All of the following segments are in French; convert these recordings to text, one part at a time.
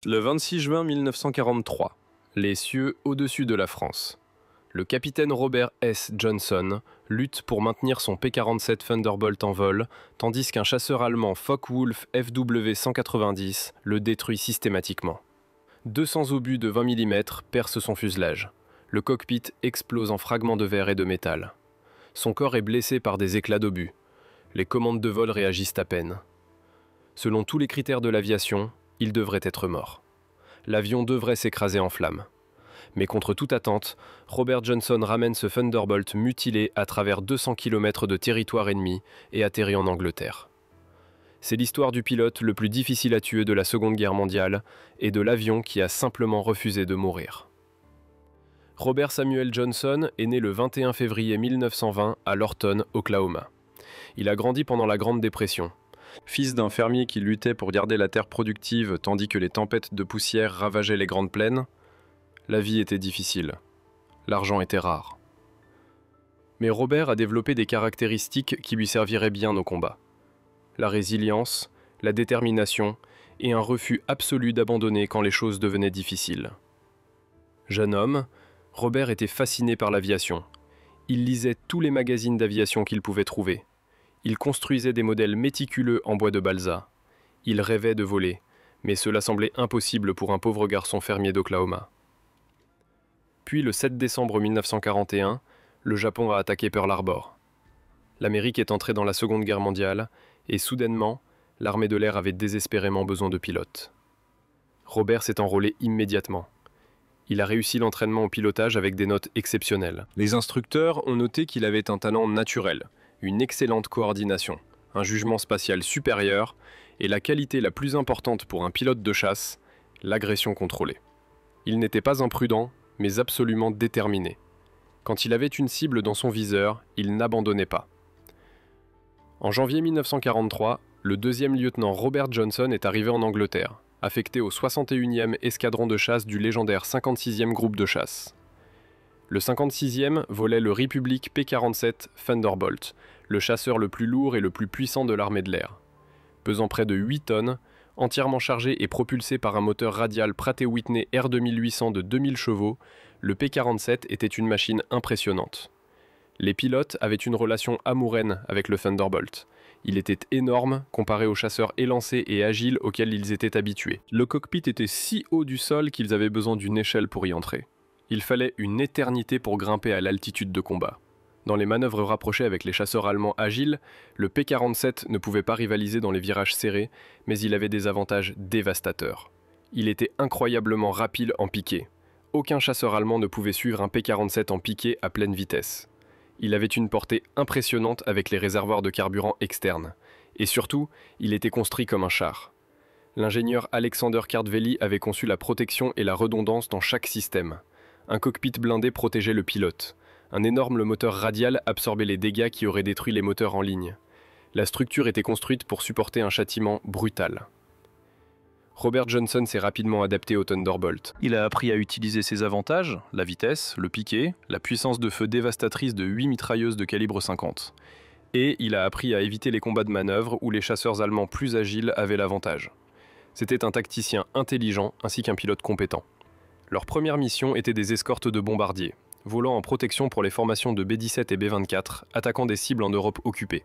Le 26 juin 1943, les cieux au-dessus de la France. Le capitaine Robert S. Johnson lutte pour maintenir son P-47 Thunderbolt en vol, tandis qu'un chasseur allemand Focke-Wulf FW-190 le détruit systématiquement. 200 obus de 20 mm percent son fuselage. Le cockpit explose en fragments de verre et de métal. Son corps est blessé par des éclats d'obus. Les commandes de vol réagissent à peine. Selon tous les critères de l'aviation, il devrait être mort. L'avion devrait s'écraser en flammes. Mais contre toute attente, Robert Johnson ramène ce Thunderbolt mutilé à travers 200 km de territoire ennemi et atterrit en Angleterre. C'est l'histoire du pilote le plus difficile à tuer de la Seconde Guerre mondiale et de l'avion qui a simplement refusé de mourir. Robert Samuel Johnson est né le 21 février 1920 à Lorton, Oklahoma. Il a grandi pendant la Grande Dépression. Fils d'un fermier qui luttait pour garder la terre productive tandis que les tempêtes de poussière ravageaient les grandes plaines, la vie était difficile. L'argent était rare. Mais Robert a développé des caractéristiques qui lui serviraient bien au combat. La résilience, la détermination et un refus absolu d'abandonner quand les choses devenaient difficiles. Jeune homme, Robert était fasciné par l'aviation. Il lisait tous les magazines d'aviation qu'il pouvait trouver. Il construisait des modèles méticuleux en bois de balsa. Il rêvait de voler, mais cela semblait impossible pour un pauvre garçon fermier d'Oklahoma. Puis le 7 décembre 1941, le Japon a attaqué Pearl Harbor. L'Amérique est entrée dans la Seconde Guerre mondiale et soudainement, l'armée de l'air avait désespérément besoin de pilotes. Robert s'est enrôlé immédiatement. Il a réussi l'entraînement au pilotage avec des notes exceptionnelles. Les instructeurs ont noté qu'il avait un talent naturel, une excellente coordination, un jugement spatial supérieur et la qualité la plus importante pour un pilote de chasse, l'agression contrôlée. Il n'était pas imprudent, mais absolument déterminé. Quand il avait une cible dans son viseur, il n'abandonnait pas. En janvier 1943, le deuxième lieutenant Robert Johnson est arrivé en Angleterre, affecté au 61e escadron de chasse du légendaire 56e groupe de chasse. Le 56e volait le Republic P-47 Thunderbolt, le chasseur le plus lourd et le plus puissant de l'armée de l'air. Pesant près de 8 tonnes, entièrement chargé et propulsé par un moteur radial Pratt & Whitney R2800 de 2000 chevaux, le P-47 était une machine impressionnante. Les pilotes avaient une relation amoureuse avec le Thunderbolt. Il était énorme comparé aux chasseurs élancés et agiles auxquels ils étaient habitués. Le cockpit était si haut du sol qu'ils avaient besoin d'une échelle pour y entrer. Il fallait une éternité pour grimper à l'altitude de combat. Dans les manœuvres rapprochées avec les chasseurs allemands agiles, le P-47 ne pouvait pas rivaliser dans les virages serrés, mais il avait des avantages dévastateurs. Il était incroyablement rapide en piqué. Aucun chasseur allemand ne pouvait suivre un P-47 en piqué à pleine vitesse. Il avait une portée impressionnante avec les réservoirs de carburant externes. Et surtout, il était construit comme un char. L'ingénieur Alexander Kartveli avait conçu la protection et la redondance dans chaque système. Un cockpit blindé protégeait le pilote. Un énorme moteur radial absorbait les dégâts qui auraient détruit les moteurs en ligne. La structure était construite pour supporter un châtiment brutal. Robert Johnson s'est rapidement adapté au Thunderbolt. Il a appris à utiliser ses avantages, la vitesse, le piqué, la puissance de feu dévastatrice de 8 mitrailleuses de calibre 50. Et il a appris à éviter les combats de manœuvre où les chasseurs allemands plus agiles avaient l'avantage. C'était un tacticien intelligent ainsi qu'un pilote compétent. Leur première mission était des escortes de bombardiers, volant en protection pour les formations de B-17 et B-24, attaquant des cibles en Europe occupée.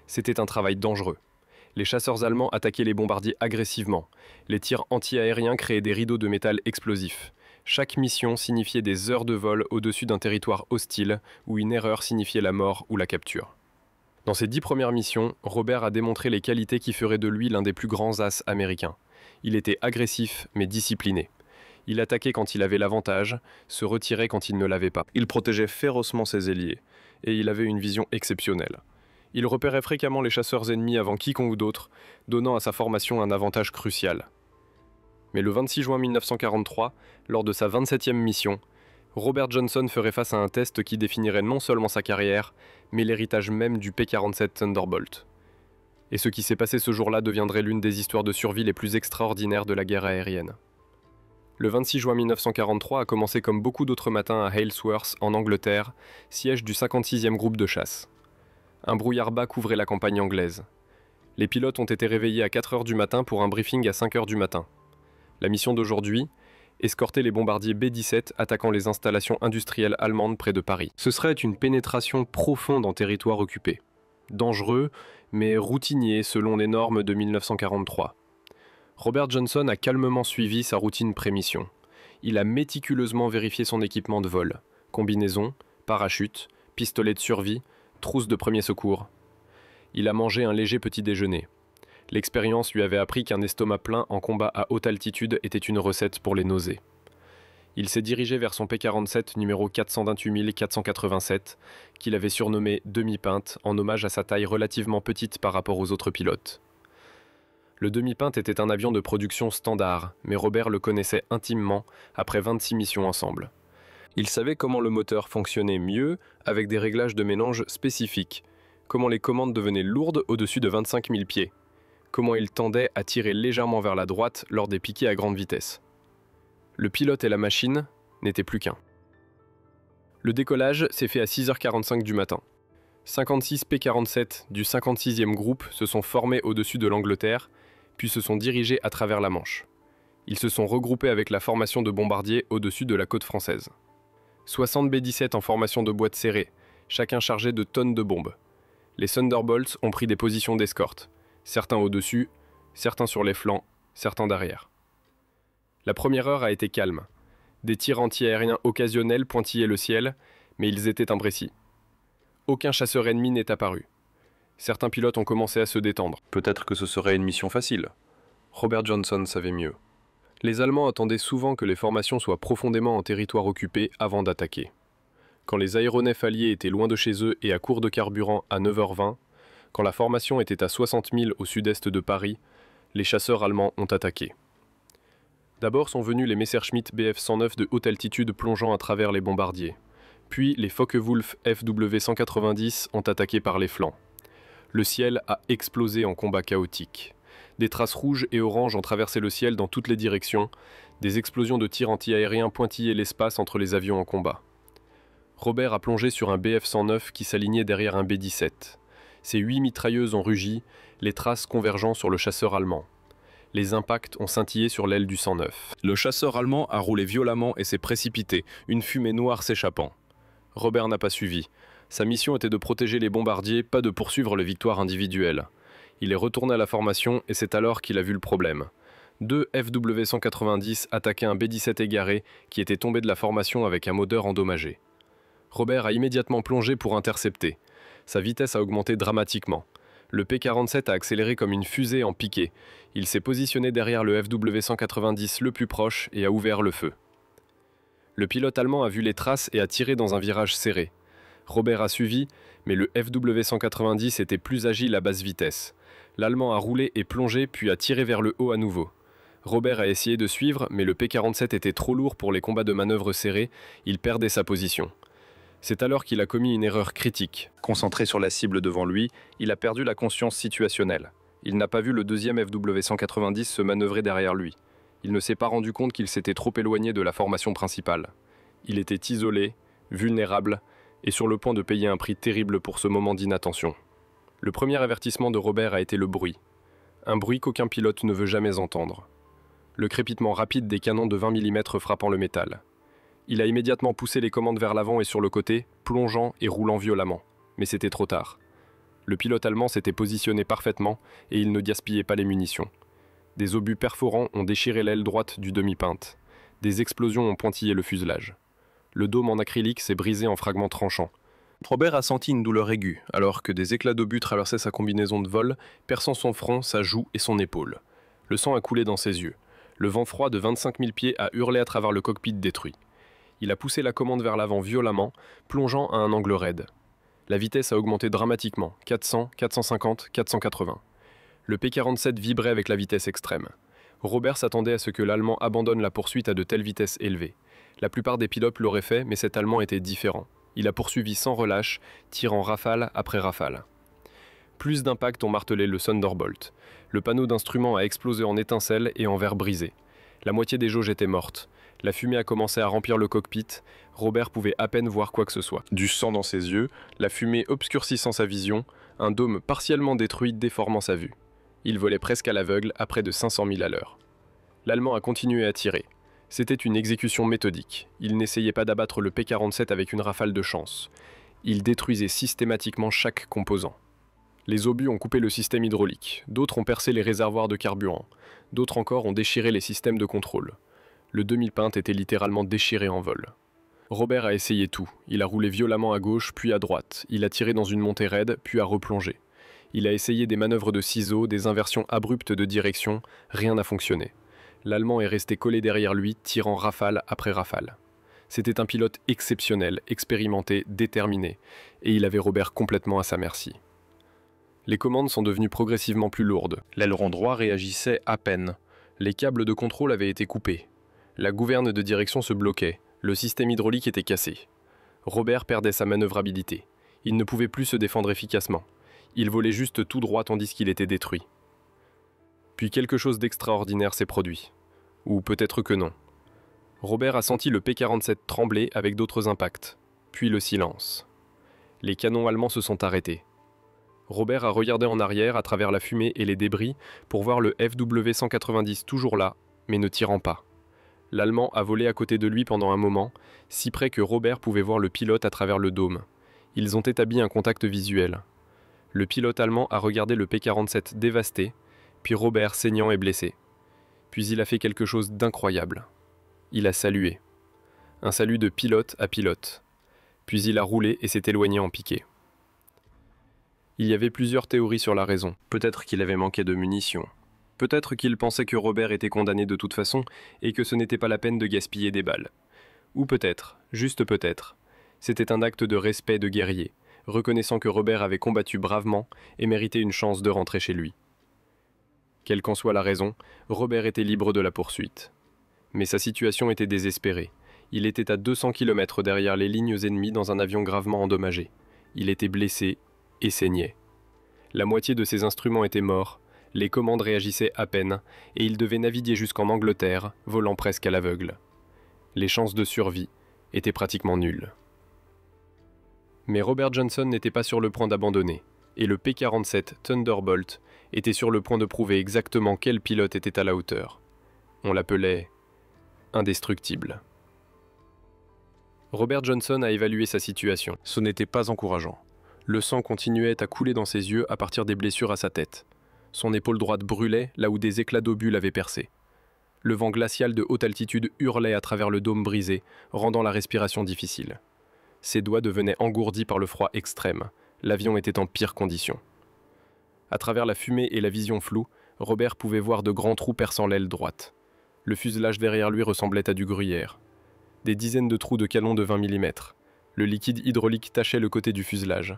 C'était un travail dangereux. Les chasseurs allemands attaquaient les bombardiers agressivement. Les tirs anti-aériens créaient des rideaux de métal explosifs. Chaque mission signifiait des heures de vol au-dessus d'un territoire hostile, où une erreur signifiait la mort ou la capture. Dans ses 10 premières missions, Robert a démontré les qualités qui feraient de lui l'un des plus grands as américains. Il était agressif, mais discipliné. Il attaquait quand il avait l'avantage, se retirait quand il ne l'avait pas. Il protégeait férocement ses ailiers, et il avait une vision exceptionnelle. Il repérait fréquemment les chasseurs ennemis avant quiconque d'autre, donnant à sa formation un avantage crucial. Mais le 26 juin 1943, lors de sa 27e mission, Robert Johnson ferait face à un test qui définirait non seulement sa carrière, mais l'héritage même du P-47 Thunderbolt. Et ce qui s'est passé ce jour-là deviendrait l'une des histoires de survie les plus extraordinaires de la guerre aérienne. Le 26 juin 1943 a commencé comme beaucoup d'autres matins à Halesworth, en Angleterre, siège du 56e groupe de chasse. Un brouillard bas couvrait la campagne anglaise. Les pilotes ont été réveillés à 4 heures du matin pour un briefing à 5 heures du matin. La mission d'aujourd'hui, escorter les bombardiers B-17 attaquant les installations industrielles allemandes près de Paris. Ce serait une pénétration profonde en territoire occupé. Dangereux, mais routinier selon les normes de 1943. Robert Johnson a calmement suivi sa routine pré-mission. Il a méticuleusement vérifié son équipement de vol, combinaison, parachute, pistolet de survie, trousse de premier secours. Il a mangé un léger petit déjeuner. L'expérience lui avait appris qu'un estomac plein en combat à haute altitude était une recette pour les nausées. Il s'est dirigé vers son P-47 numéro 428 487, qu'il avait surnommé demi-pinte en hommage à sa taille relativement petite par rapport aux autres pilotes. Le demi-pinte était un avion de production standard, mais Robert le connaissait intimement après 26 missions ensemble. Il savait comment le moteur fonctionnait mieux avec des réglages de mélange spécifiques, comment les commandes devenaient lourdes au-dessus de 25 000 pieds, comment il tendait à tirer légèrement vers la droite lors des piquets à grande vitesse. Le pilote et la machine n'étaient plus qu'un. Le décollage s'est fait à 6h45 du matin. 56 P-47 du 56e groupe se sont formés au-dessus de l'Angleterre, puis se sont dirigés à travers la Manche. Ils se sont regroupés avec la formation de bombardiers au-dessus de la côte française. 60 B-17 en formation de boîte serrée, chacun chargé de tonnes de bombes. Les Thunderbolts ont pris des positions d'escorte, certains au-dessus, certains sur les flancs, certains derrière. La première heure a été calme. Des tirs anti-aériens occasionnels pointillaient le ciel, mais ils étaient imprécis. Aucun chasseur ennemi n'est apparu. Certains pilotes ont commencé à se détendre. Peut-être que ce serait une mission facile. Robert Johnson savait mieux. Les Allemands attendaient souvent que les formations soient profondément en territoire occupé avant d'attaquer. Quand les aéronefs alliés étaient loin de chez eux et à court de carburant à 9h20, quand la formation était à 60 000 au sud-est de Paris, les chasseurs allemands ont attaqué. D'abord sont venus les Messerschmitt Bf-109 de haute altitude plongeant à travers les bombardiers. Puis les Focke-Wulf FW-190 ont attaqué par les flancs. Le ciel a explosé en combat chaotique. Des traces rouges et oranges ont traversé le ciel dans toutes les directions. Des explosions de tirs anti-aériens pointillaient l'espace entre les avions en combat. Robert a plongé sur un Bf-109 qui s'alignait derrière un B-17. Ses 8 mitrailleuses ont rugi, les traces convergeant sur le chasseur allemand. Les impacts ont scintillé sur l'aile du 109. Le chasseur allemand a roulé violemment et s'est précipité, une fumée noire s'échappant. Robert n'a pas suivi. Sa mission était de protéger les bombardiers, pas de poursuivre les victoires individuelles. Il est retourné à la formation et c'est alors qu'il a vu le problème. 2 FW-190 attaquaient un B-17 égaré qui était tombé de la formation avec un moteur endommagé. Robert a immédiatement plongé pour intercepter. Sa vitesse a augmenté dramatiquement. Le P-47 a accéléré comme une fusée en piqué. Il s'est positionné derrière le FW-190 le plus proche et a ouvert le feu. Le pilote allemand a vu les traces et a tiré dans un virage serré. Robert a suivi, mais le FW-190 était plus agile à basse vitesse. L'Allemand a roulé et plongé puis a tiré vers le haut à nouveau. Robert a essayé de suivre, mais le P-47 était trop lourd pour les combats de manœuvre serrés, il perdait sa position. C'est alors qu'il a commis une erreur critique. Concentré sur la cible devant lui, il a perdu la conscience situationnelle. Il n'a pas vu le deuxième FW-190 se manœuvrer derrière lui. Il ne s'est pas rendu compte qu'il s'était trop éloigné de la formation principale. Il était isolé, vulnérable, et sur le point de payer un prix terrible pour ce moment d'inattention. Le premier avertissement de Robert a été le bruit. Un bruit qu'aucun pilote ne veut jamais entendre. Le crépitement rapide des canons de 20 mm frappant le métal. Il a immédiatement poussé les commandes vers l'avant et sur le côté, plongeant et roulant violemment. Mais c'était trop tard. Le pilote allemand s'était positionné parfaitement et il ne gaspillait pas les munitions. Des obus perforants ont déchiré l'aile droite du demi-pinte. Des explosions ont pointillé le fuselage. Le dôme en acrylique s'est brisé en fragments tranchants. Robert a senti une douleur aiguë, alors que des éclats d'obus traversaient sa combinaison de vol, perçant son front, sa joue et son épaule. Le sang a coulé dans ses yeux. Le vent froid de 25 000 pieds a hurlé à travers le cockpit détruit. Il a poussé la commande vers l'avant violemment, plongeant à un angle raide. La vitesse a augmenté dramatiquement, 400, 450, 480. Le P-47 vibrait avec la vitesse extrême. Robert s'attendait à ce que l'Allemand abandonne la poursuite à de telles vitesses élevées. La plupart des pilotes l'auraient fait, mais cet Allemand était différent. Il a poursuivi sans relâche, tirant rafale après rafale. Plus d'impacts ont martelé le Thunderbolt. Le panneau d'instruments a explosé en étincelles et en verre brisé. La moitié des jauges étaient mortes. La fumée a commencé à remplir le cockpit. Robert pouvait à peine voir quoi que ce soit. Du sang dans ses yeux, la fumée obscurcissant sa vision, un dôme partiellement détruit déformant sa vue. Il volait presque à l'aveugle à près de 500 000 à l'heure. L'Allemand a continué à tirer. C'était une exécution méthodique. Il n'essayait pas d'abattre le P-47 avec une rafale de chance. Il détruisait systématiquement chaque composant. Les obus ont coupé le système hydraulique, d'autres ont percé les réservoirs de carburant, d'autres encore ont déchiré les systèmes de contrôle. Le demi-pinte était littéralement déchiré en vol. Robert a essayé tout. Il a roulé violemment à gauche, puis à droite. Il a tiré dans une montée raide, puis a replongé. Il a essayé des manœuvres de ciseaux, des inversions abruptes de direction. Rien n'a fonctionné. L'Allemand est resté collé derrière lui, tirant rafale après rafale. C'était un pilote exceptionnel, expérimenté, déterminé, et il avait Robert complètement à sa merci. Les commandes sont devenues progressivement plus lourdes. L'aileron droit réagissait à peine. Les câbles de contrôle avaient été coupés. La gouverne de direction se bloquait. Le système hydraulique était cassé. Robert perdait sa manœuvrabilité. Il ne pouvait plus se défendre efficacement. Il volait juste tout droit tandis qu'il était détruit. Puis quelque chose d'extraordinaire s'est produit. Ou peut-être que non. Robert a senti le P-47 trembler avec d'autres impacts. Puis le silence. Les canons allemands se sont arrêtés. Robert a regardé en arrière à travers la fumée et les débris pour voir le FW-190 toujours là, mais ne tirant pas. L'Allemand a volé à côté de lui pendant un moment, si près que Robert pouvait voir le pilote à travers le dôme. Ils ont établi un contact visuel. Le pilote allemand a regardé le P-47 dévasté, puis Robert saignant et blessé. Puis il a fait quelque chose d'incroyable. Il a salué. Un salut de pilote à pilote. Puis il a roulé et s'est éloigné en piqué. Il y avait plusieurs théories sur la raison. Peut-être qu'il avait manqué de munitions. Peut-être qu'il pensait que Robert était condamné de toute façon et que ce n'était pas la peine de gaspiller des balles. Ou peut-être, juste peut-être, c'était un acte de respect de guerrier, reconnaissant que Robert avait combattu bravement et méritait une chance de rentrer chez lui. Quelle qu'en soit la raison, Robert était libre de la poursuite. Mais sa situation était désespérée. Il était à 200 km derrière les lignes ennemies dans un avion gravement endommagé. Il était blessé et saignait. La moitié de ses instruments étaient morts, les commandes réagissaient à peine, et il devait naviguer jusqu'en Angleterre, volant presque à l'aveugle. Les chances de survie étaient pratiquement nulles. Mais Robert Johnson n'était pas sur le point d'abandonner, et le P-47 Thunderbolt était sur le point de prouver exactement quel pilote était à la hauteur. On l'appelait indestructible. Robert Johnson a évalué sa situation. Ce n'était pas encourageant. Le sang continuait à couler dans ses yeux à partir des blessures à sa tête. Son épaule droite brûlait là où des éclats d'obus l'avaient percé. Le vent glacial de haute altitude hurlait à travers le dôme brisé, rendant la respiration difficile. Ses doigts devenaient engourdis par le froid extrême. L'avion était en pire condition. À travers la fumée et la vision floue, Robert pouvait voir de grands trous perçant l'aile droite. Le fuselage derrière lui ressemblait à du gruyère. Des dizaines de trous de canon de 20 mm. Le liquide hydraulique tachait le côté du fuselage.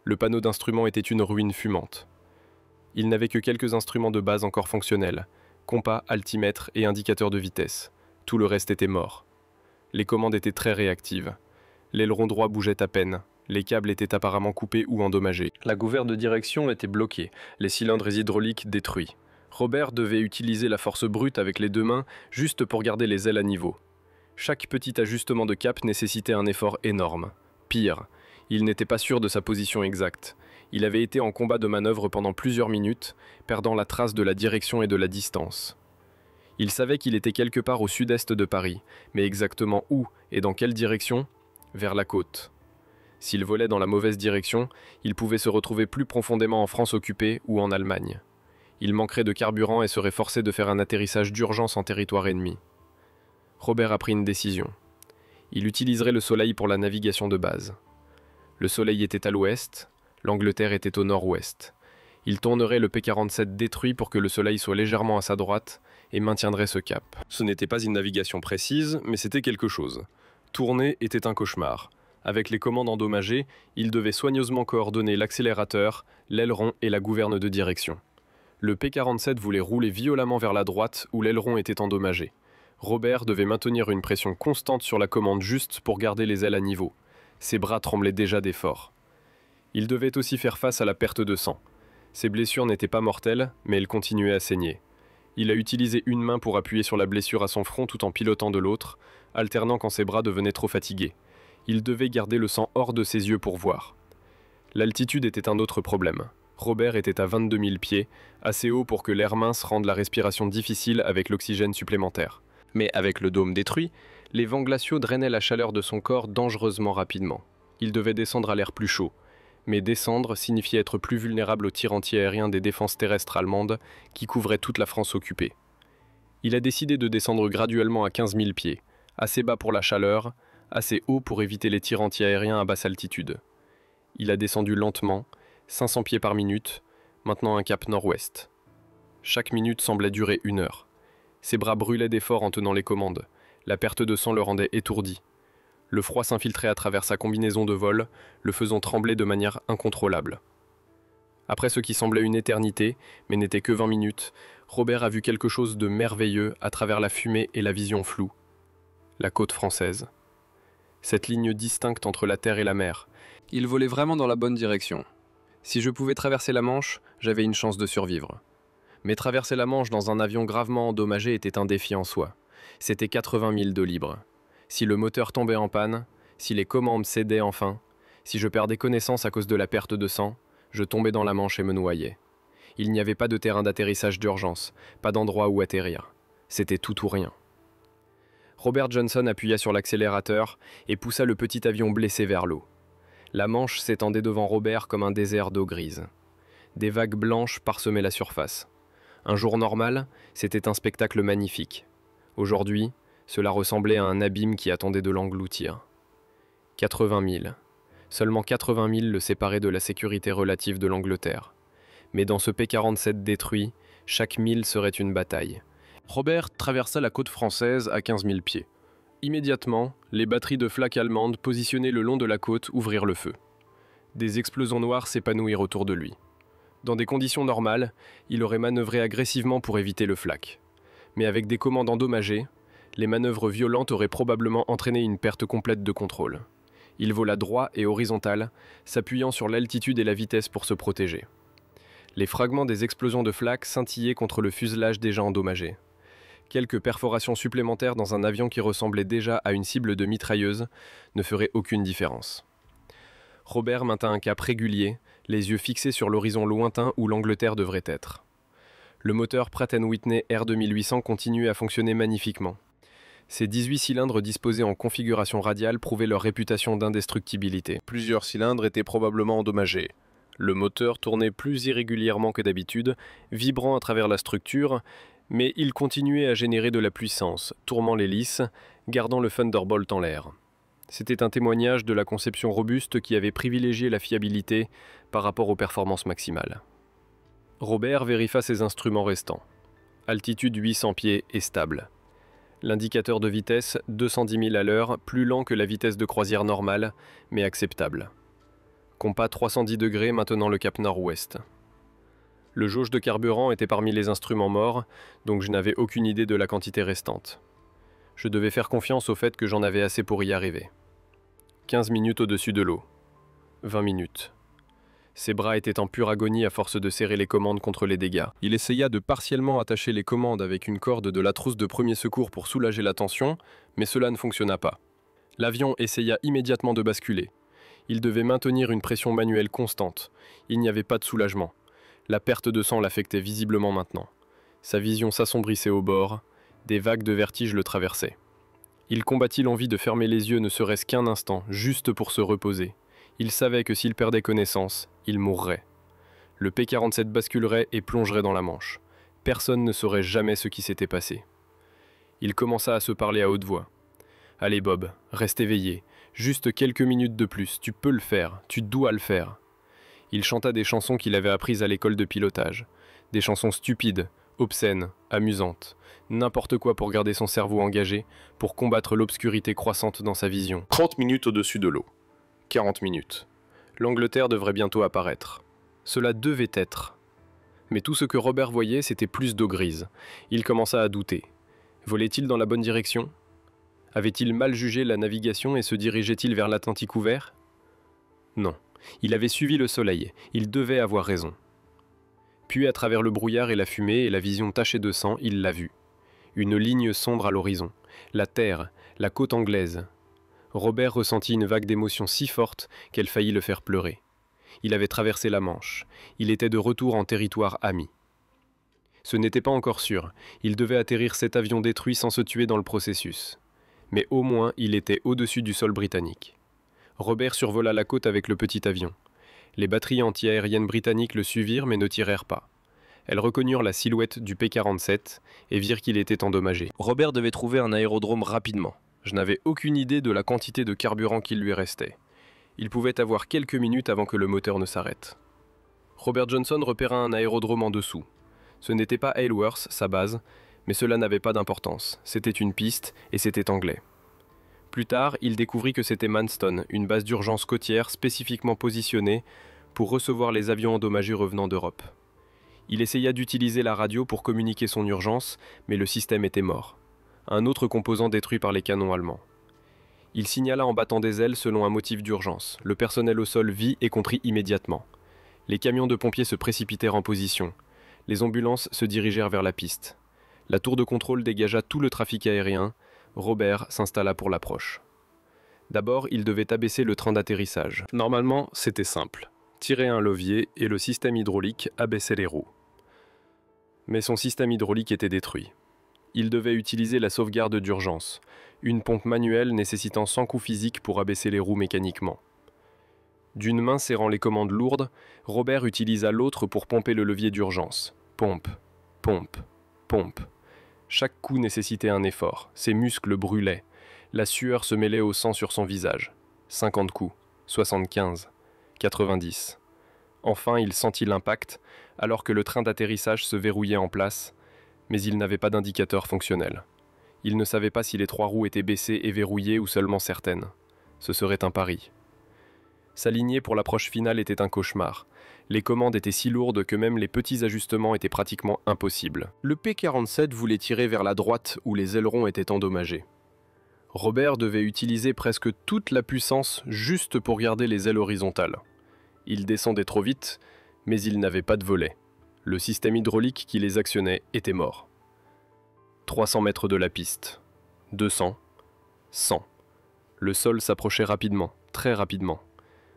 Le panneau d'instruments était une ruine fumante. Il n'avait que quelques instruments de base encore fonctionnels, compas, altimètre et indicateur de vitesse. Tout le reste était mort. Les commandes étaient très réactives. L'aileron droit bougeait à peine. Les câbles étaient apparemment coupés ou endommagés. La gouverne de direction était bloquée, les cylindres hydrauliques détruits. Robert devait utiliser la force brute avec les deux mains juste pour garder les ailes à niveau. Chaque petit ajustement de cap nécessitait un effort énorme. Pire, il n'était pas sûr de sa position exacte. Il avait été en combat de manœuvre pendant plusieurs minutes, perdant la trace de la direction et de la distance. Il savait qu'il était quelque part au sud-est de Paris, mais exactement où et dans quelle direction ? Vers la côte. S'il volait dans la mauvaise direction, il pouvait se retrouver plus profondément en France occupée ou en Allemagne. Il manquerait de carburant et serait forcé de faire un atterrissage d'urgence en territoire ennemi. Robert a pris une décision. Il utiliserait le soleil pour la navigation de base. Le soleil était à l'ouest, l'Angleterre était au nord-ouest. Il tournerait le P-47 détruit pour que le soleil soit légèrement à sa droite et maintiendrait ce cap. Ce n'était pas une navigation précise, mais c'était quelque chose. Tourner était un cauchemar. Avec les commandes endommagées, il devait soigneusement coordonner l'accélérateur, l'aileron et la gouverne de direction. Le P-47 voulait rouler violemment vers la droite où l'aileron était endommagé. Robert devait maintenir une pression constante sur la commande juste pour garder les ailes à niveau. Ses bras tremblaient déjà d'effort. Il devait aussi faire face à la perte de sang. Ses blessures n'étaient pas mortelles, mais elles continuaient à saigner. Il a utilisé une main pour appuyer sur la blessure à son front tout en pilotant de l'autre, alternant quand ses bras devenaient trop fatigués. Il devait garder le sang hors de ses yeux pour voir. L'altitude était un autre problème. Robert était à 22 000 pieds, assez haut pour que l'air mince rende la respiration difficile avec l'oxygène supplémentaire. Mais avec le dôme détruit, les vents glaciaux drainaient la chaleur de son corps dangereusement rapidement. Il devait descendre à l'air plus chaud. Mais descendre signifiait être plus vulnérable aux tirs antiaériens des défenses terrestres allemandes qui couvraient toute la France occupée. Il a décidé de descendre graduellement à 15 000 pieds, assez bas pour la chaleur, assez haut pour éviter les tirs antiaériens à basse altitude. Il a descendu lentement, 500 pieds par minute, maintenant un cap nord-ouest. Chaque minute semblait durer 1 heure. Ses bras brûlaient d'effort en tenant les commandes. La perte de sang le rendait étourdi. Le froid s'infiltrait à travers sa combinaison de vol, le faisant trembler de manière incontrôlable. Après ce qui semblait une éternité, mais n'était que 20 minutes, Robert a vu quelque chose de merveilleux à travers la fumée et la vision floue. La côte française. Cette ligne distincte entre la terre et la mer. Il volait vraiment dans la bonne direction. Si je pouvais traverser la Manche, j'avais une chance de survivre. Mais traverser la Manche dans un avion gravement endommagé était un défi en soi. C'était 80 000 de libre. Si le moteur tombait en panne, si les commandes cédaient enfin, si je perdais connaissance à cause de la perte de sang, je tombais dans la Manche et me noyais. Il n'y avait pas de terrain d'atterrissage d'urgence, pas d'endroit où atterrir. C'était tout ou rien. Robert Johnson appuya sur l'accélérateur et poussa le petit avion blessé vers l'eau. La Manche s'étendait devant Robert comme un désert d'eau grise. Des vagues blanches parsemaient la surface. Un jour normal, c'était un spectacle magnifique. Aujourd'hui, cela ressemblait à un abîme qui attendait de l'engloutir. 80 000. Seulement 80 000 le séparaient de la sécurité relative de l'Angleterre. Mais dans ce P-47 détruit, chaque mille serait une bataille. Robert traversa la côte française à 15 000 pieds. Immédiatement, les batteries de flak allemandes positionnées le long de la côte ouvrirent le feu. Des explosions noires s'épanouirent autour de lui. Dans des conditions normales, il aurait manœuvré agressivement pour éviter le flak. Mais avec des commandes endommagées, les manœuvres violentes auraient probablement entraîné une perte complète de contrôle. Il vola droit et horizontal, s'appuyant sur l'altitude et la vitesse pour se protéger. Les fragments des explosions de flak scintillaient contre le fuselage déjà endommagé. Quelques perforations supplémentaires dans un avion qui ressemblait déjà à une cible de mitrailleuse ne feraient aucune différence. Robert maintint un cap régulier, les yeux fixés sur l'horizon lointain où l'Angleterre devrait être. Le moteur Pratt & Whitney R2800 continuait à fonctionner magnifiquement. Ces 18 cylindres disposés en configuration radiale prouvaient leur réputation d'indestructibilité. Plusieurs cylindres étaient probablement endommagés. Le moteur tournait plus irrégulièrement que d'habitude, vibrant à travers la structure, mais il continuait à générer de la puissance, tournant l'hélice, gardant le Thunderbolt en l'air. C'était un témoignage de la conception robuste qui avait privilégié la fiabilité par rapport aux performances maximales. Robert vérifia ses instruments restants. Altitude 800 pieds et stable. L'indicateur de vitesse 210 000 à l'heure, plus lent que la vitesse de croisière normale, mais acceptable. Compas 310 degrés maintenant le cap nord-ouest. Le jauge de carburant était parmi les instruments morts, donc je n'avais aucune idée de la quantité restante. Je devais faire confiance au fait que j'en avais assez pour y arriver. 15 minutes au-dessus de l'eau. 20 minutes. Ses bras étaient en pure agonie à force de serrer les commandes contre les dégâts. Il essaya de partiellement attacher les commandes avec une corde de la trousse de premier secours pour soulager la tension, mais cela ne fonctionna pas. L'avion essaya immédiatement de basculer. Il devait maintenir une pression manuelle constante. Il n'y avait pas de soulagement. La perte de sang l'affectait visiblement maintenant. Sa vision s'assombrissait au bord. Des vagues de vertige le traversaient. Il combattit l'envie de fermer les yeux ne serait-ce qu'un instant, juste pour se reposer. Il savait que s'il perdait connaissance, il mourrait. Le P-47 basculerait et plongerait dans la Manche. Personne ne saurait jamais ce qui s'était passé. Il commença à se parler à haute voix. « Allez Bob, reste éveillé. Juste quelques minutes de plus, tu peux le faire, tu dois le faire. » Il chanta des chansons qu'il avait apprises à l'école de pilotage. Des chansons stupides, obscènes, amusantes. N'importe quoi pour garder son cerveau engagé, pour combattre l'obscurité croissante dans sa vision. 30 minutes au-dessus de l'eau. 40 minutes. L'Angleterre devrait bientôt apparaître. Cela devait être. Mais tout ce que Robert voyait, c'était plus d'eau grise. Il commença à douter. Volait-il dans la bonne direction? Avait-il mal jugé la navigation et se dirigeait-il vers l'Atlantique ouvert? Non. Il avait suivi le soleil. Il devait avoir raison. Puis, à travers le brouillard et la fumée et la vision tachée de sang, il l'a vue. Une ligne sombre à l'horizon. La terre, la côte anglaise. Robert ressentit une vague d'émotion si forte qu'elle faillit le faire pleurer. Il avait traversé la Manche. Il était de retour en territoire ami. Ce n'était pas encore sûr. Il devait atterrir cet avion détruit sans se tuer dans le processus. Mais au moins, il était au-dessus du sol britannique. Robert survola la côte avec le petit avion. Les batteries antiaériennes britanniques le suivirent mais ne tirèrent pas. Elles reconnurent la silhouette du P-47 et virent qu'il était endommagé. Robert devait trouver un aérodrome rapidement. Je n'avais aucune idée de la quantité de carburant qu'il lui restait. Il pouvait avoir quelques minutes avant que le moteur ne s'arrête. Robert Johnson repéra un aérodrome en dessous. Ce n'était pas Aylworth, sa base, mais cela n'avait pas d'importance. C'était une piste et c'était anglais. Plus tard, il découvrit que c'était Manston, une base d'urgence côtière spécifiquement positionnée pour recevoir les avions endommagés revenant d'Europe. Il essaya d'utiliser la radio pour communiquer son urgence, mais le système était mort. Un autre composant détruit par les canons allemands. Il signala en battant des ailes selon un motif d'urgence. Le personnel au sol vit et comprit immédiatement. Les camions de pompiers se précipitèrent en position. Les ambulances se dirigèrent vers la piste. La tour de contrôle dégagea tout le trafic aérien. Robert s'installa pour l'approche. D'abord, il devait abaisser le train d'atterrissage. Normalement, c'était simple. Tirer un levier et le système hydraulique abaissait les roues. Mais son système hydraulique était détruit. Il devait utiliser la sauvegarde d'urgence, une pompe manuelle nécessitant 100 coups physiques pour abaisser les roues mécaniquement. D'une main serrant les commandes lourdes, Robert utilisa l'autre pour pomper le levier d'urgence. Pompe, pompe, pompe. Chaque coup nécessitait un effort, ses muscles brûlaient. La sueur se mêlait au sang sur son visage. 50 coups, 75, 90. Enfin, il sentit l'impact, alors que le train d'atterrissage se verrouillait en place, mais il n'avait pas d'indicateur fonctionnel. Il ne savait pas si les 3 roues étaient baissées et verrouillées ou seulement certaines. Ce serait un pari. S'aligner pour l'approche finale était un cauchemar. Les commandes étaient si lourdes que même les petits ajustements étaient pratiquement impossibles. Le P-47 voulait tirer vers la droite où les ailerons étaient endommagés. Robert devait utiliser presque toute la puissance juste pour garder les ailes horizontales. Il descendait trop vite, mais il n'avait pas de volet. Le système hydraulique qui les actionnait était mort. 300 mètres de la piste. 200. 100. Le sol s'approchait rapidement, très rapidement.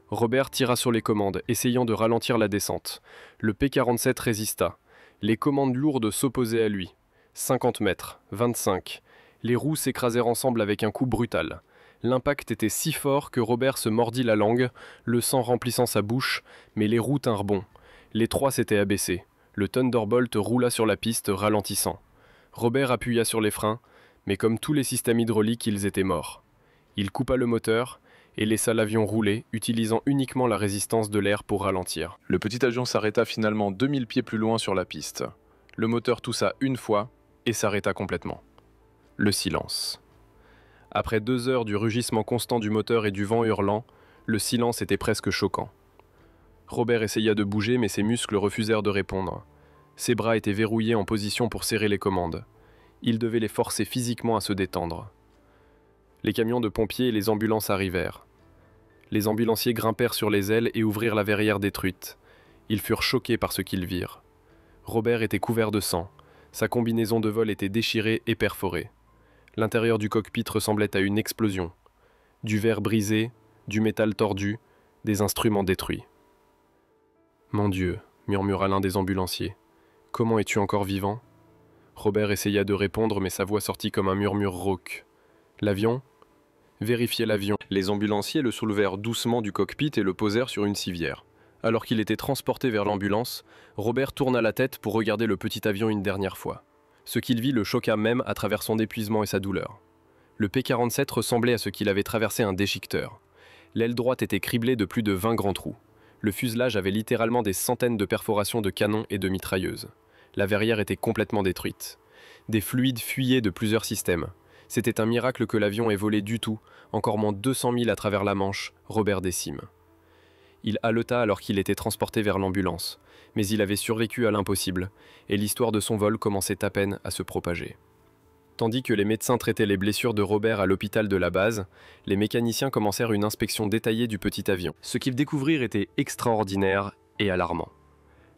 Robert tira sur les commandes, essayant de ralentir la descente. Le P-47 résista. Les commandes lourdes s'opposaient à lui. 50 mètres, 25. Les roues s'écrasèrent ensemble avec un coup brutal. L'impact était si fort que Robert se mordit la langue, le sang remplissant sa bouche, mais les roues tinrent bon. Les 3 s'étaient abaissés. Le Thunderbolt roula sur la piste, ralentissant. Robert appuya sur les freins, mais comme tous les systèmes hydrauliques, ils étaient morts. Il coupa le moteur et laissa l'avion rouler, utilisant uniquement la résistance de l'air pour ralentir. Le petit avion s'arrêta finalement 2000 pieds plus loin sur la piste. Le moteur toussa une fois et s'arrêta complètement. Le silence. Après 2 heures du rugissement constant du moteur et du vent hurlant, le silence était presque choquant. Robert essaya de bouger, mais ses muscles refusèrent de répondre. Ses bras étaient verrouillés en position pour serrer les commandes. Il devait les forcer physiquement à se détendre. Les camions de pompiers et les ambulances arrivèrent. Les ambulanciers grimpèrent sur les ailes et ouvrirent la verrière détruite. Ils furent choqués par ce qu'ils virent. Robert était couvert de sang. Sa combinaison de vol était déchirée et perforée. L'intérieur du cockpit ressemblait à une explosion. Du verre brisé, du métal tordu, des instruments détruits. « Mon Dieu !» murmura l'un des ambulanciers. « Comment es-tu encore vivant ?» Robert essaya de répondre, mais sa voix sortit comme un murmure rauque. « L'avion ?» Vérifiez l'avion. Les ambulanciers le soulevèrent doucement du cockpit et le posèrent sur une civière. Alors qu'il était transporté vers l'ambulance, Robert tourna la tête pour regarder le petit avion une dernière fois. Ce qu'il vit le choqua même à travers son épuisement et sa douleur. Le P-47 ressemblait à ce qu'il avait traversé un déchiqueteur. L'aile droite était criblée de plus de 20 grands trous. Le fuselage avait littéralement des centaines de perforations de canons et de mitrailleuses. La verrière était complètement détruite. Des fluides fuyaient de plusieurs systèmes. C'était un miracle que l'avion ait volé du tout, encore moins 200 000 à travers la Manche, Robert décime. Il haleta alors qu'il était transporté vers l'ambulance, mais il avait survécu à l'impossible, et l'histoire de son vol commençait à peine à se propager. Tandis que les médecins traitaient les blessures de Robert à l'hôpital de la base, les mécaniciens commencèrent une inspection détaillée du petit avion. Ce qu'ils découvrirent était extraordinaire et alarmant.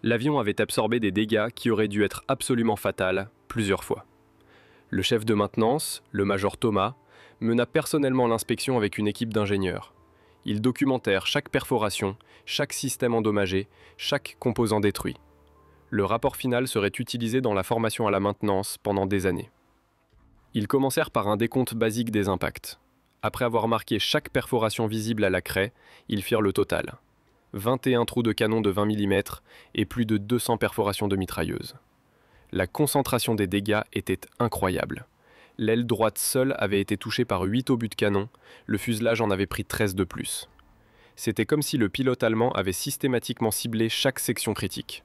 L'avion avait absorbé des dégâts qui auraient dû être absolument fatals plusieurs fois. Le chef de maintenance, le major Thomas, mena personnellement l'inspection avec une équipe d'ingénieurs. Ils documentèrent chaque perforation, chaque système endommagé, chaque composant détruit. Le rapport final serait utilisé dans la formation à la maintenance pendant des années. Ils commencèrent par un décompte basique des impacts. Après avoir marqué chaque perforation visible à la craie, ils firent le total. 21 trous de canon de 20 mm et plus de 200 perforations de mitrailleuses. La concentration des dégâts était incroyable. L'aile droite seule avait été touchée par 8 obus de canon, le fuselage en avait pris 13 de plus. C'était comme si le pilote allemand avait systématiquement ciblé chaque section critique.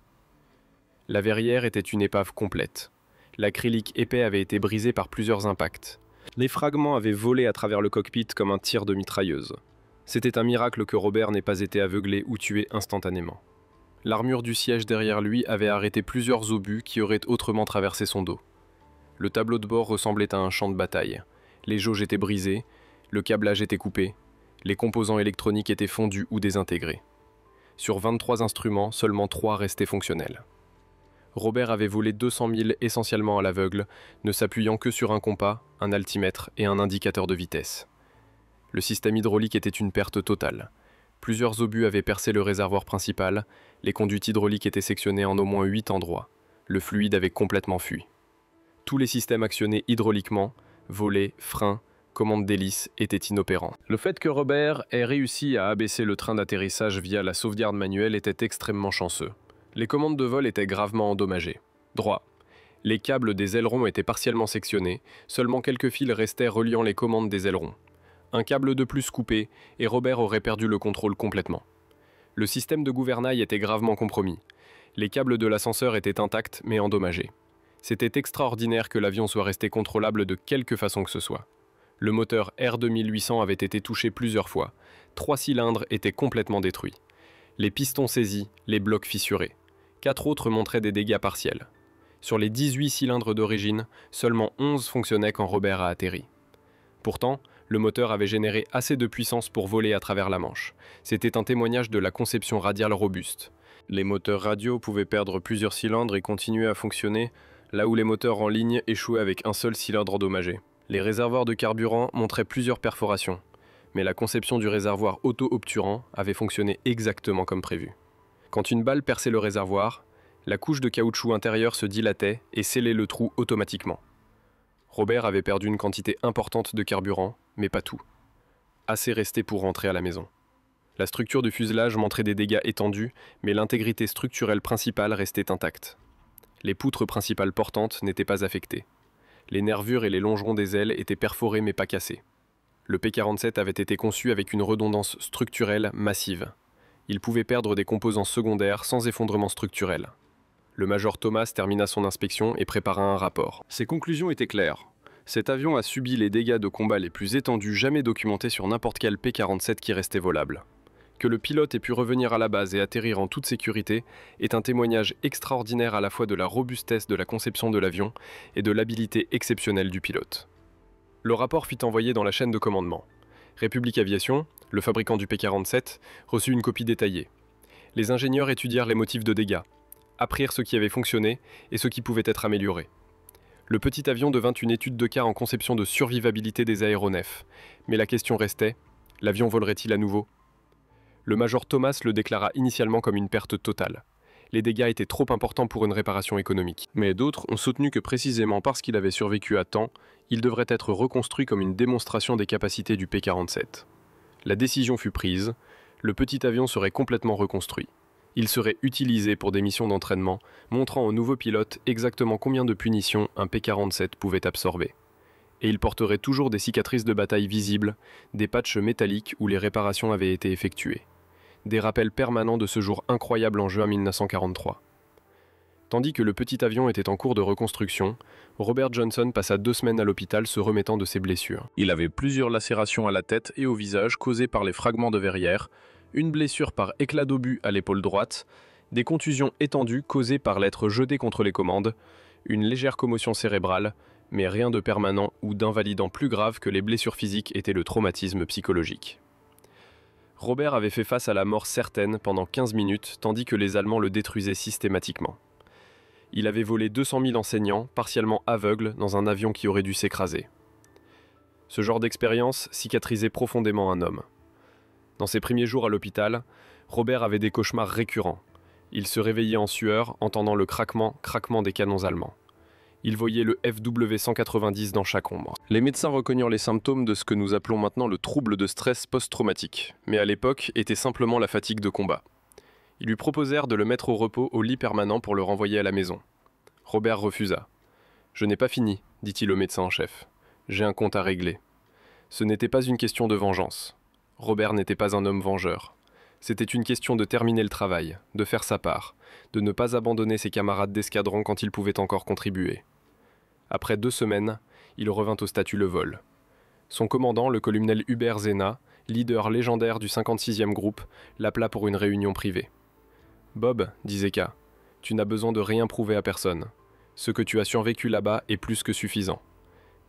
La verrière était une épave complète. L'acrylique épais avait été brisé par plusieurs impacts. Les fragments avaient volé à travers le cockpit comme un tir de mitrailleuse. C'était un miracle que Robert n'ait pas été aveuglé ou tué instantanément. L'armure du siège derrière lui avait arrêté plusieurs obus qui auraient autrement traversé son dos. Le tableau de bord ressemblait à un champ de bataille. Les jauges étaient brisées, le câblage était coupé, les composants électroniques étaient fondus ou désintégrés. Sur 23 instruments, seulement 3 restaient fonctionnels. Robert avait volé 200 000 essentiellement à l'aveugle, ne s'appuyant que sur un compas, un altimètre et un indicateur de vitesse. Le système hydraulique était une perte totale. Plusieurs obus avaient percé le réservoir principal, les conduites hydrauliques étaient sectionnées en au moins 8 endroits. Le fluide avait complètement fui. Tous les systèmes actionnés hydrauliquement, volets, freins, commandes d'hélice, étaient inopérants. Le fait que Robert ait réussi à abaisser le train d'atterrissage via la sauvegarde manuelle était extrêmement chanceux. Les commandes de vol étaient gravement endommagées. Droit. Les câbles des ailerons étaient partiellement sectionnés, seulement quelques fils restaient reliant les commandes des ailerons. Un câble de plus coupé, et Robert aurait perdu le contrôle complètement. Le système de gouvernail était gravement compromis. Les câbles de l'ascenseur étaient intacts mais endommagés. C'était extraordinaire que l'avion soit resté contrôlable de quelque façon que ce soit. Le moteur R2800 avait été touché plusieurs fois. 3 cylindres étaient complètement détruits. Les pistons saisis, les blocs fissurés. 4 autres montraient des dégâts partiels. Sur les 18 cylindres d'origine, seulement 11 fonctionnaient quand Robert a atterri. Pourtant, le moteur avait généré assez de puissance pour voler à travers la Manche. C'était un témoignage de la conception radiale robuste. Les moteurs radiaux pouvaient perdre plusieurs cylindres et continuer à fonctionner, là où les moteurs en ligne échouaient avec un seul cylindre endommagé. Les réservoirs de carburant montraient plusieurs perforations, mais la conception du réservoir auto-obturant avait fonctionné exactement comme prévu. Quand une balle perçait le réservoir, la couche de caoutchouc intérieur se dilatait et scellait le trou automatiquement. Robert avait perdu une quantité importante de carburant, mais pas tout. Assez restait pour rentrer à la maison. La structure du fuselage montrait des dégâts étendus, mais l'intégrité structurelle principale restait intacte. Les poutres principales portantes n'étaient pas affectées. Les nervures et les longerons des ailes étaient perforés mais pas cassés. Le P-47 avait été conçu avec une redondance structurelle massive. Il pouvait perdre des composants secondaires sans effondrement structurel. Le major Thomas termina son inspection et prépara un rapport. Ses conclusions étaient claires. Cet avion a subi les dégâts de combat les plus étendus jamais documentés sur n'importe quel P-47 qui restait volable. Que le pilote ait pu revenir à la base et atterrir en toute sécurité est un témoignage extraordinaire à la fois de la robustesse de la conception de l'avion et de l'habileté exceptionnelle du pilote. Le rapport fut envoyé dans la chaîne de commandement. République Aviation, le fabricant du P-47, reçut une copie détaillée. Les ingénieurs étudièrent les motifs de dégâts, apprirent ce qui avait fonctionné et ce qui pouvait être amélioré. Le petit avion devint une étude de cas en conception de survivabilité des aéronefs, mais la question restait, l'avion volerait-il à nouveau ? Le major Thomas le déclara initialement comme une perte totale. Les dégâts étaient trop importants pour une réparation économique. Mais d'autres ont soutenu que précisément parce qu'il avait survécu à temps, il devrait être reconstruit comme une démonstration des capacités du P-47. La décision fut prise, le petit avion serait complètement reconstruit. Il serait utilisé pour des missions d'entraînement, montrant aux nouveaux pilotes exactement combien de punitions un P-47 pouvait absorber. Et il porterait toujours des cicatrices de bataille visibles, des patchs métalliques où les réparations avaient été effectuées. Des rappels permanents de ce jour incroyable en juin 1943. Tandis que le petit avion était en cours de reconstruction, Robert Johnson passa 2 semaines à l'hôpital se remettant de ses blessures. Il avait plusieurs lacérations à la tête et au visage causées par les fragments de verrière, une blessure par éclat d'obus à l'épaule droite, des contusions étendues causées par l'être jeté contre les commandes, une légère commotion cérébrale, mais rien de permanent ou d'invalidant plus grave que les blessures physiques était le traumatisme psychologique. Robert avait fait face à la mort certaine pendant 15 minutes, tandis que les Allemands le détruisaient systématiquement. Il avait volé 200 000 enseignants, partiellement aveugles, dans un avion qui aurait dû s'écraser. Ce genre d'expérience cicatrisait profondément un homme. Dans ses premiers jours à l'hôpital, Robert avait des cauchemars récurrents. Il se réveillait en sueur, entendant le craquement des canons allemands. Il voyait le FW-190 dans chaque ombre. Les médecins reconnurent les symptômes de ce que nous appelons maintenant le trouble de stress post-traumatique, mais à l'époque était simplement la fatigue de combat. Ils lui proposèrent de le mettre au repos au lit permanent pour le renvoyer à la maison. Robert refusa. « Je n'ai pas fini, dit-il au médecin en chef. J'ai un compte à régler. » Ce n'était pas une question de vengeance. Robert n'était pas un homme vengeur. C'était une question de terminer le travail, de faire sa part, de ne pas abandonner ses camarades d'escadron quand ils pouvaient encore contribuer. Après 2 semaines, il revint au statut Le Vol. Son commandant, le colonel Hubert Zena, leader légendaire du 56e groupe, l'appela pour une réunion privée. « Bob, dit Zeka, tu n'as besoin de rien prouver à personne. Ce que tu as survécu là-bas est plus que suffisant.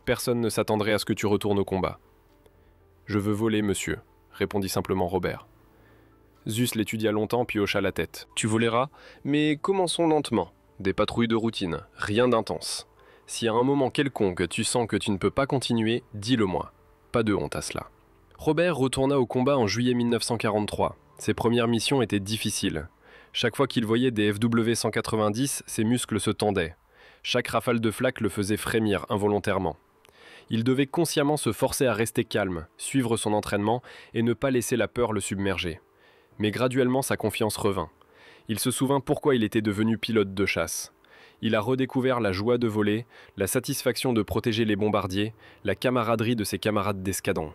Personne ne s'attendrait à ce que tu retournes au combat. »« Je veux voler, monsieur, » répondit simplement Robert. Zeus l'étudia longtemps puis hocha la tête. « Tu voleras, mais commençons lentement. Des patrouilles de routine, rien d'intense. Si à un moment quelconque tu sens que tu ne peux pas continuer, dis-le-moi. Pas de honte à cela. » Robert retourna au combat en juillet 1943. Ses premières missions étaient difficiles. Chaque fois qu'il voyait des FW-190, ses muscles se tendaient. Chaque rafale de flaques le faisait frémir involontairement. Il devait consciemment se forcer à rester calme, suivre son entraînement et ne pas laisser la peur le submerger. Mais graduellement, sa confiance revint. Il se souvint pourquoi il était devenu pilote de chasse. Il a redécouvert la joie de voler, la satisfaction de protéger les bombardiers, la camaraderie de ses camarades d'escadron.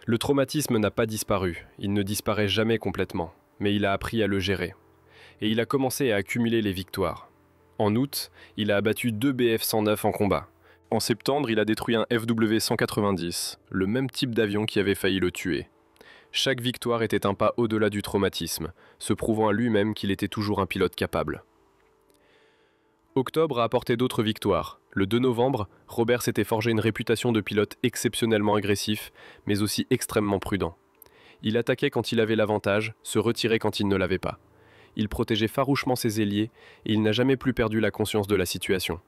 Le traumatisme n'a pas disparu, il ne disparaît jamais complètement, mais il a appris à le gérer. Et il a commencé à accumuler les victoires. En août, il a abattu 2 Bf-109 en combat. En septembre, il a détruit un FW-190, le même type d'avion qui avait failli le tuer. Chaque victoire était un pas au-delà du traumatisme, se prouvant à lui-même qu'il était toujours un pilote capable. Octobre a apporté d'autres victoires. Le 2 novembre, Robert s'était forgé une réputation de pilote exceptionnellement agressif, mais aussi extrêmement prudent. Il attaquait quand il avait l'avantage, se retirait quand il ne l'avait pas. Il protégeait farouchement ses ailiers et il n'a jamais plus perdu la conscience de la situation.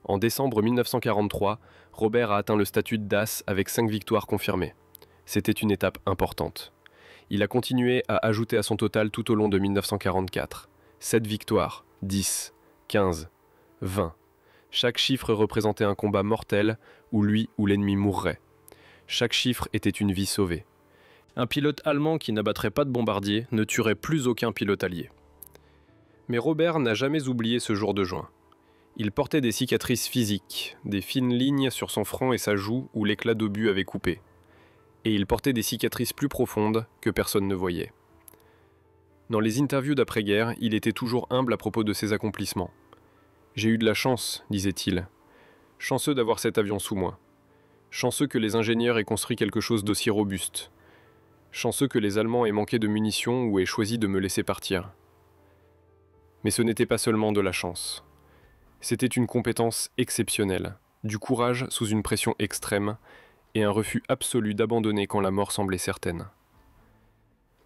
En décembre 1943, Robert a atteint le statut de DAS avec 5 victoires confirmées. C'était une étape importante. Il a continué à ajouter à son total tout au long de 1944. 7 victoires, 10, 15, 20. Chaque chiffre représentait un combat mortel où lui ou l'ennemi mourrait. Chaque chiffre était une vie sauvée. Un pilote allemand qui n'abattrait pas de bombardier ne tuerait plus aucun pilote allié. Mais Robert n'a jamais oublié ce jour de juin. Il portait des cicatrices physiques, des fines lignes sur son front et sa joue où l'éclat d'obus avait coupé. Et il portait des cicatrices plus profondes que personne ne voyait. Dans les interviews d'après-guerre, il était toujours humble à propos de ses accomplissements. « J'ai eu de la chance, disait-il. Chanceux d'avoir cet avion sous moi. Chanceux que les ingénieurs aient construit quelque chose d'aussi robuste. Chanceux que les Allemands aient manqué de munitions ou aient choisi de me laisser partir. » Mais ce n'était pas seulement de la chance. C'était une compétence exceptionnelle, du courage sous une pression extrême et un refus absolu d'abandonner quand la mort semblait certaine.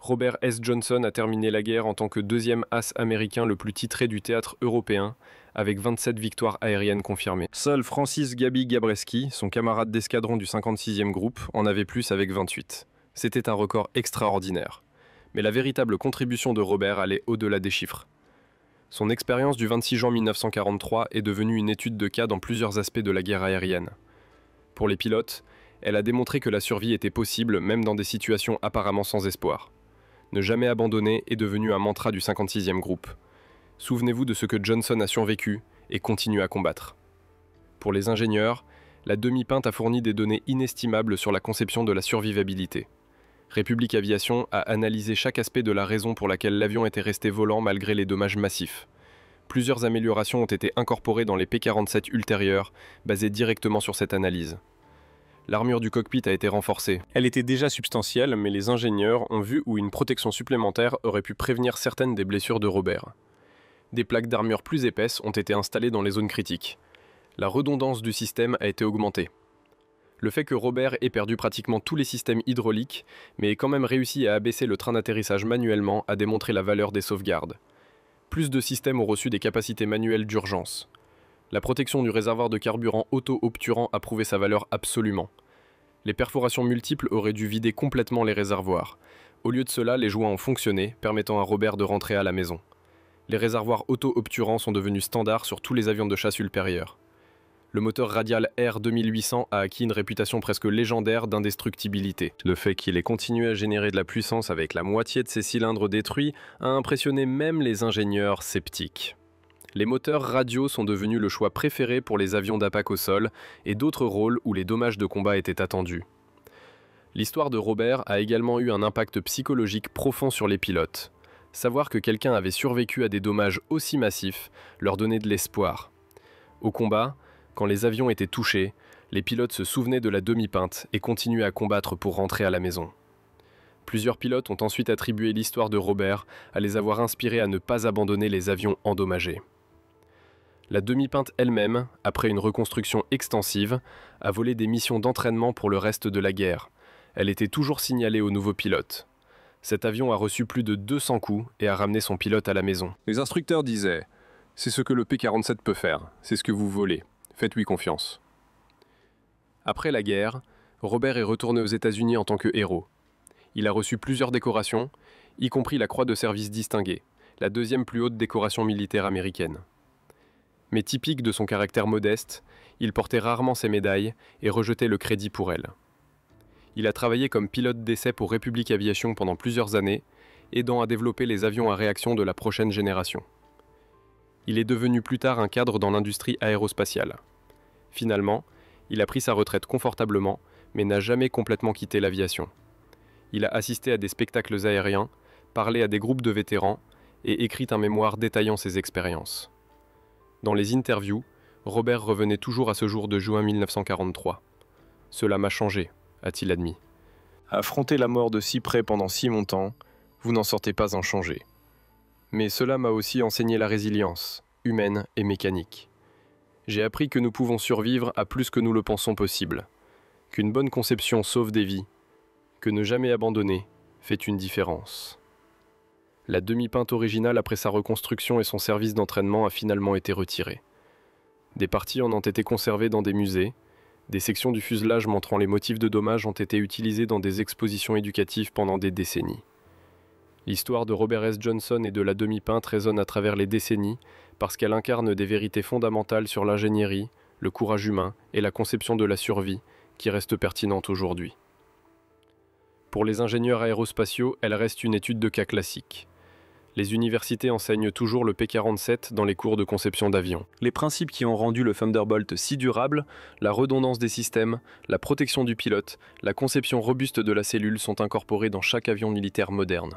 Robert S. Johnson a terminé la guerre en tant que 2e as américain le plus titré du théâtre européen, avec 27 victoires aériennes confirmées. Seul Francis Gaby Gabreski, son camarade d'escadron du 56e groupe, en avait plus avec 28. C'était un record extraordinaire. Mais la véritable contribution de Robert allait au-delà des chiffres. Son expérience du 26 juin 1943 est devenue une étude de cas dans plusieurs aspects de la guerre aérienne. Pour les pilotes, elle a démontré que la survie était possible même dans des situations apparemment sans espoir. Ne jamais abandonner est devenu un mantra du 56e groupe. Souvenez-vous de ce que Johnson a survécu et continue à combattre. Pour les ingénieurs, la demi-pinte a fourni des données inestimables sur la conception de la survivabilité. République Aviation a analysé chaque aspect de la raison pour laquelle l'avion était resté volant malgré les dommages massifs. Plusieurs améliorations ont été incorporées dans les P-47 ultérieurs, basées directement sur cette analyse. L'armure du cockpit a été renforcée. Elle était déjà substantielle, mais les ingénieurs ont vu où une protection supplémentaire aurait pu prévenir certaines des blessures de Robert. Des plaques d'armure plus épaisses ont été installées dans les zones critiques. La redondance du système a été augmentée. Le fait que Robert ait perdu pratiquement tous les systèmes hydrauliques, mais ait quand même réussi à abaisser le train d'atterrissage manuellement, a démontré la valeur des sauvegardes. Plus de systèmes ont reçu des capacités manuelles d'urgence. La protection du réservoir de carburant auto-obturant a prouvé sa valeur absolument. Les perforations multiples auraient dû vider complètement les réservoirs. Au lieu de cela, les joints ont fonctionné, permettant à Robert de rentrer à la maison. Les réservoirs auto-obturants sont devenus standards sur tous les avions de chasse ultérieurs. Le moteur radial R2800 a acquis une réputation presque légendaire d'indestructibilité. Le fait qu'il ait continué à générer de la puissance avec la moitié de ses cylindres détruits a impressionné même les ingénieurs sceptiques. Les moteurs radio sont devenus le choix préféré pour les avions d'attaque au sol et d'autres rôles où les dommages de combat étaient attendus. L'histoire de Robert a également eu un impact psychologique profond sur les pilotes. Savoir que quelqu'un avait survécu à des dommages aussi massifs leur donnait de l'espoir. Au combat, quand les avions étaient touchés, les pilotes se souvenaient de la demi-pinte et continuaient à combattre pour rentrer à la maison. Plusieurs pilotes ont ensuite attribué l'histoire de Robert à les avoir inspirés à ne pas abandonner les avions endommagés. La demi-pinte elle-même, après une reconstruction extensive, a volé des missions d'entraînement pour le reste de la guerre. Elle était toujours signalée aux nouveaux pilotes. Cet avion a reçu plus de 200 coups et a ramené son pilote à la maison. Les instructeurs disaient « C'est ce que le P-47 peut faire, c'est ce que vous volez. Faites-lui confiance. » Après la guerre, Robert est retourné aux États-Unis en tant que héros. Il a reçu plusieurs décorations, y compris la Croix de service distinguée, la deuxième plus haute décoration militaire américaine. Mais typique de son caractère modeste, il portait rarement ses médailles et rejetait le crédit pour elles. Il a travaillé comme pilote d'essai pour Republic Aviation pendant plusieurs années, aidant à développer les avions à réaction de la prochaine génération. Il est devenu plus tard un cadre dans l'industrie aérospatiale. Finalement, il a pris sa retraite confortablement, mais n'a jamais complètement quitté l'aviation. Il a assisté à des spectacles aériens, parlé à des groupes de vétérans et écrit un mémoire détaillant ses expériences. Dans les interviews, Robert revenait toujours à ce jour de juin 1943. « Cela m'a changé », a-t-il admis. Affronter la mort de si près pendant si longtemps, vous n'en sortez pas inchangé. Mais cela m'a aussi enseigné la résilience, humaine et mécanique. J'ai appris que nous pouvons survivre à plus que nous le pensons possible, qu'une bonne conception sauve des vies, que ne jamais abandonner fait une différence. La demi-pinte originale après sa reconstruction et son service d'entraînement a finalement été retirée. Des parties en ont été conservées dans des musées, des sections du fuselage montrant les motifs de dommages ont été utilisées dans des expositions éducatives pendant des décennies. L'histoire de Robert S. Johnson et de la demi-pinte résonne à travers les décennies parce qu'elle incarne des vérités fondamentales sur l'ingénierie, le courage humain et la conception de la survie qui restent pertinentes aujourd'hui. Pour les ingénieurs aérospatiaux, elle reste une étude de cas classique. Les universités enseignent toujours le P-47 dans les cours de conception d'avions. Les principes qui ont rendu le Thunderbolt si durable, la redondance des systèmes, la protection du pilote, la conception robuste de la cellule sont incorporés dans chaque avion militaire moderne.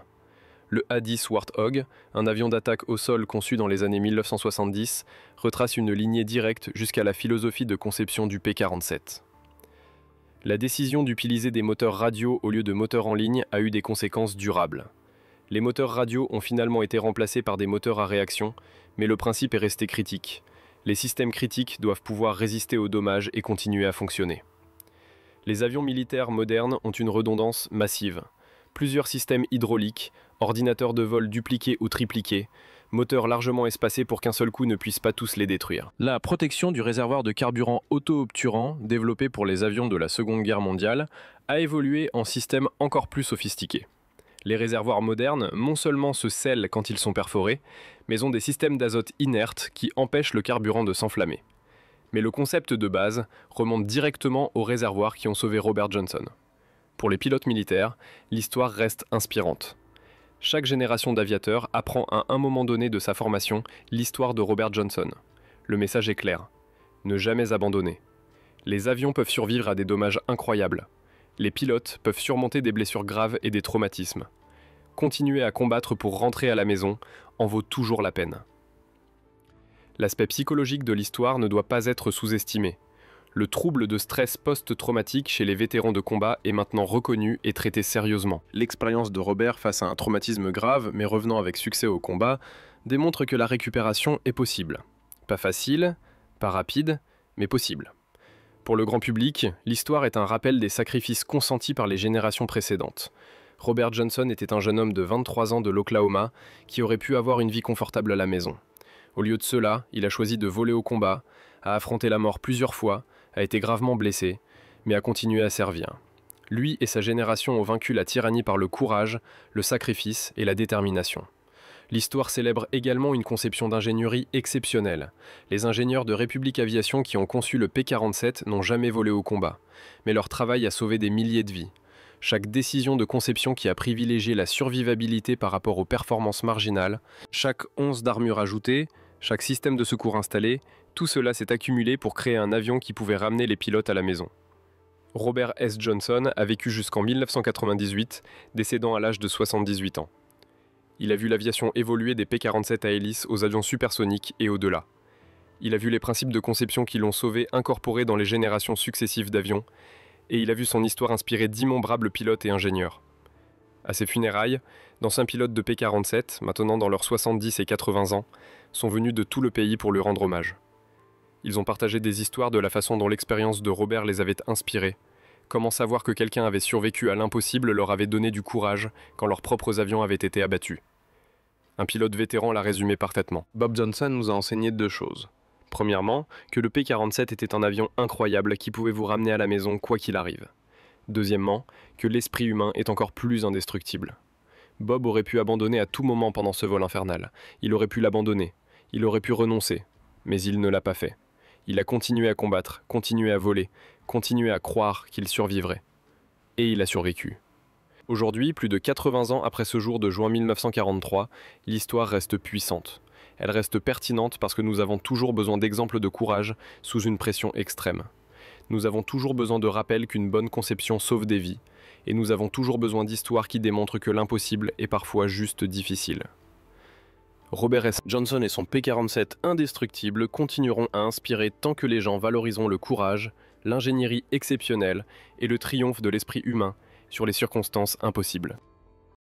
Le A-10 Warthog, un avion d'attaque au sol conçu dans les années 1970, retrace une lignée directe jusqu'à la philosophie de conception du P-47. La décision d'utiliser des moteurs radio au lieu de moteurs en ligne a eu des conséquences durables. Les moteurs radio ont finalement été remplacés par des moteurs à réaction, mais le principe est resté critique. Les systèmes critiques doivent pouvoir résister aux dommages et continuer à fonctionner. Les avions militaires modernes ont une redondance massive. Plusieurs systèmes hydrauliques, ordinateurs de vol dupliqués ou tripliqués, moteurs largement espacés pour qu'un seul coup ne puisse pas tous les détruire. La protection du réservoir de carburant auto-obturant, développé pour les avions de la Seconde Guerre mondiale, a évolué en système encore plus sophistiqué. Les réservoirs modernes non seulement se scellent quand ils sont perforés, mais ont des systèmes d'azote inertes qui empêchent le carburant de s'enflammer. Mais le concept de base remonte directement aux réservoirs qui ont sauvé Robert Johnson. Pour les pilotes militaires, l'histoire reste inspirante. Chaque génération d'aviateurs apprend à un moment donné de sa formation l'histoire de Robert Johnson. Le message est clair. Ne jamais abandonner. Les avions peuvent survivre à des dommages incroyables. Les pilotes peuvent surmonter des blessures graves et des traumatismes. Continuer à combattre pour rentrer à la maison en vaut toujours la peine. L'aspect psychologique de l'histoire ne doit pas être sous-estimé. Le trouble de stress post-traumatique chez les vétérans de combat est maintenant reconnu et traité sérieusement. L'expérience de Robert face à un traumatisme grave, mais revenant avec succès au combat, démontre que la récupération est possible. Pas facile, pas rapide, mais possible. Pour le grand public, l'histoire est un rappel des sacrifices consentis par les générations précédentes. Robert Johnson était un jeune homme de 23 ans de l'Oklahoma qui aurait pu avoir une vie confortable à la maison. Au lieu de cela, il a choisi de voler au combat, a affronté la mort plusieurs fois, a été gravement blessé, mais a continué à servir. Lui et sa génération ont vaincu la tyrannie par le courage, le sacrifice et la détermination. L'histoire célèbre également une conception d'ingénierie exceptionnelle. Les ingénieurs de République Aviation qui ont conçu le P-47 n'ont jamais volé au combat, mais leur travail a sauvé des milliers de vies. Chaque décision de conception qui a privilégié la survivabilité par rapport aux performances marginales, chaque once d'armure ajoutée, chaque système de secours installé, tout cela s'est accumulé pour créer un avion qui pouvait ramener les pilotes à la maison. Robert S. Johnson a vécu jusqu'en 1998, décédant à l'âge de 78 ans. Il a vu l'aviation évoluer des P-47 à hélice aux avions supersoniques et au-delà. Il a vu les principes de conception qui l'ont sauvé incorporés dans les générations successives d'avions, et il a vu son histoire inspirer d'innombrables pilotes et ingénieurs. À ses funérailles, d'anciens pilotes de P-47, maintenant dans leurs 70 et 80 ans, sont venus de tout le pays pour lui rendre hommage. Ils ont partagé des histoires de la façon dont l'expérience de Robert les avait inspirés. Comment savoir que quelqu'un avait survécu à l'impossible leur avait donné du courage quand leurs propres avions avaient été abattus. Un pilote vétéran l'a résumé parfaitement. Bob Johnson nous a enseigné deux choses. Premièrement, que le P-47 était un avion incroyable qui pouvait vous ramener à la maison quoi qu'il arrive. Deuxièmement, que l'esprit humain est encore plus indestructible. Bob aurait pu abandonner à tout moment pendant ce vol infernal. Il aurait pu l'abandonner. Il aurait pu renoncer. Mais il ne l'a pas fait. Il a continué à combattre, continué à voler, continué à croire qu'il survivrait. Et il a survécu. Aujourd'hui, plus de 80 ans après ce jour de juin 1943, l'histoire reste puissante. Elle reste pertinente parce que nous avons toujours besoin d'exemples de courage sous une pression extrême. Nous avons toujours besoin de rappels qu'une bonne conception sauve des vies, et nous avons toujours besoin d'histoires qui démontrent que l'impossible est parfois juste difficile. Robert S. Johnson et son P-47 indestructible continueront à inspirer tant que les gens valoriseront le courage, l'ingénierie exceptionnelle et le triomphe de l'esprit humain sur les circonstances impossibles.